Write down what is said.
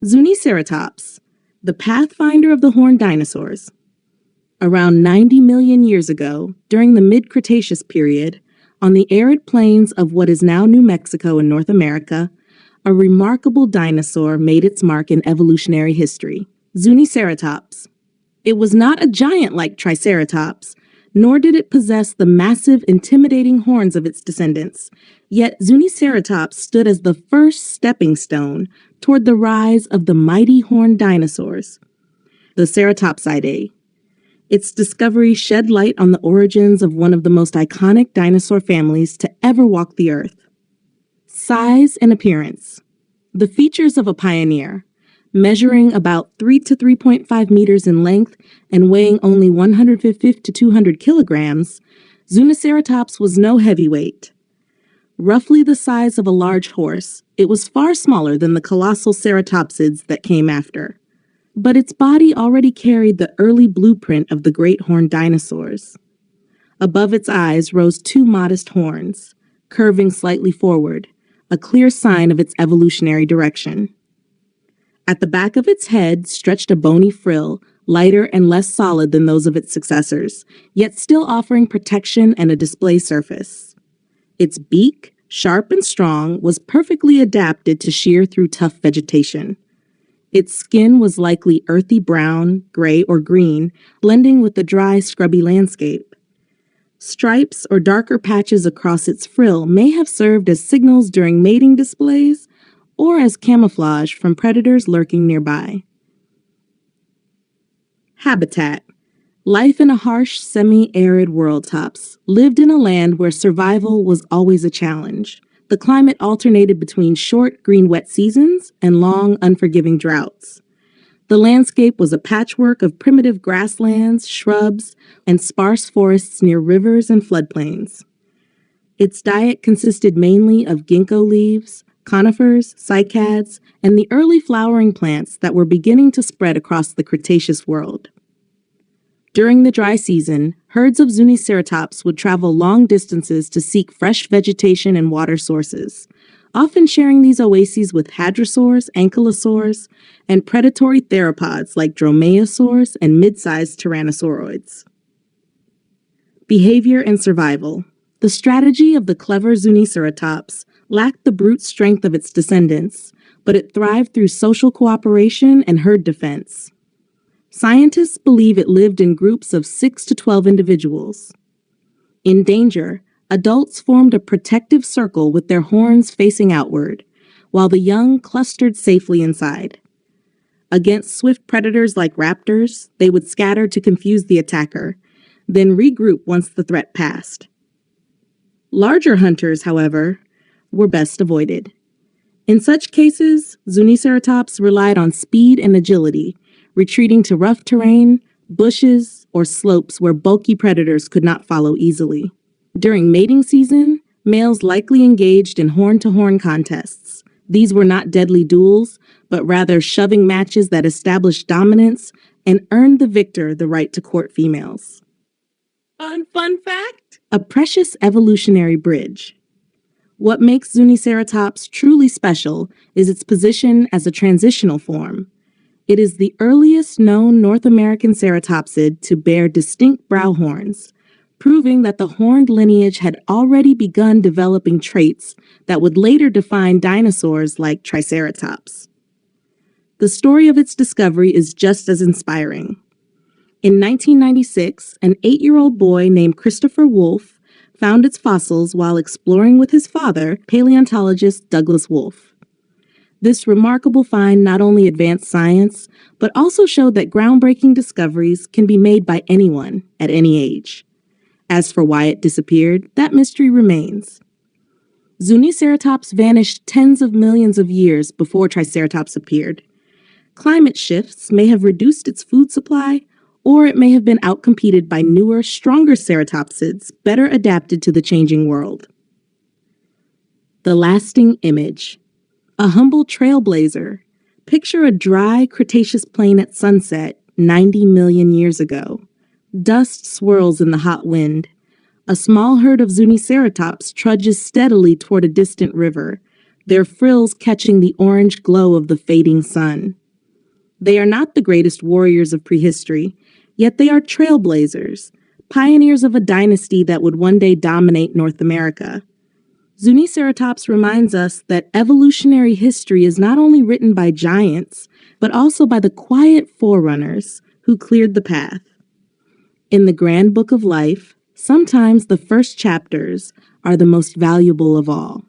Zuniceratops, the pathfinder of the horned dinosaurs. Around 90 million years ago, during the mid-Cretaceous period, on the arid plains of what is now New Mexico in North America, a remarkable dinosaur made its mark in evolutionary history, Zuniceratops. It was not a giant like Triceratops, nor did it possess the massive, intimidating horns of its descendants. Yet Zuniceratops stood as the first stepping stone toward the rise of the mighty horned dinosaurs, the Ceratopsidae. Its discovery shed light on the origins of one of the most iconic dinosaur families to ever walk the earth. Size and appearance. The features of a pioneer, measuring about 3 to 3.5 meters in length and weighing only 150 to 200 kilograms, Zuniceratops was no heavyweight. Roughly the size of a large horse, it was far smaller than the colossal ceratopsids that came after. But its body already carried the early blueprint of the great horned dinosaurs. Above its eyes rose two modest horns, curving slightly forward, a clear sign of its evolutionary direction. At the back of its head stretched a bony frill, lighter and less solid than those of its successors, yet still offering protection and a display surface. Its beak, sharp and strong, was perfectly adapted to shear through tough vegetation. Its skin was likely earthy brown, gray, or green, blending with the dry, scrubby landscape. Stripes or darker patches across its frill may have served as signals during mating displays or as camouflage from predators lurking nearby. Habitat. Life in a harsh, semi-arid world tops lived in a land where survival was always a challenge. The climate alternated between short, green, wet seasons and long, unforgiving droughts. The landscape was a patchwork of primitive grasslands, shrubs, and sparse forests near rivers and floodplains. Its diet consisted mainly of ginkgo leaves, conifers, cycads, and the early flowering plants that were beginning to spread across the Cretaceous world. During the dry season, herds of Zuniceratops would travel long distances to seek fresh vegetation and water sources, often sharing these oases with hadrosaurs, ankylosaurs, and predatory theropods like dromaeosaurs and mid-sized tyrannosauroids. Behavior and survival. The strategy of the clever Zuniceratops lacked the brute strength of its descendants, but it thrived through social cooperation and herd defense. Scientists believe it lived in groups of 6 to 12 individuals. In danger, adults formed a protective circle with their horns facing outward, while the young clustered safely inside. Against swift predators like raptors, they would scatter to confuse the attacker, then regroup once the threat passed. Larger hunters, however, were best avoided. In such cases, Zuniceratops relied on speed and agility, retreating to rough terrain, bushes, or slopes where bulky predators could not follow easily. During mating season, males likely engaged in horn-to-horn contests. These were not deadly duels, but rather shoving matches that established dominance and earned the victor the right to court females. Fun fact! A precious evolutionary bridge. What makes Zuniceratops truly special is its position as a transitional form. It is the earliest known North American ceratopsid to bear distinct brow horns, proving that the horned lineage had already begun developing traits that would later define dinosaurs like Triceratops. The story of its discovery is just as inspiring. In 1996, an 8-year-old boy named Christopher Wolfe found its fossils while exploring with his father, paleontologist Douglas Wolfe. This remarkable find not only advanced science, but also showed that groundbreaking discoveries can be made by anyone at any age. As for why it disappeared, that mystery remains. Zuniceratops vanished tens of millions of years before Triceratops appeared. Climate shifts may have reduced its food supply, or it may have been outcompeted by newer, stronger ceratopsids better adapted to the changing world. The lasting image. A humble trailblazer. Picture a dry Cretaceous plain at sunset 90 million years ago. Dust swirls in the hot wind. A small herd of Zuniceratops trudges steadily toward a distant river, their frills catching the orange glow of the fading sun. They are not the greatest warriors of prehistory, yet they are trailblazers, pioneers of a dynasty that would one day dominate North America. Zuniceratops reminds us that evolutionary history is not only written by giants, but also by the quiet forerunners who cleared the path. In the grand book of life, sometimes the first chapters are the most valuable of all.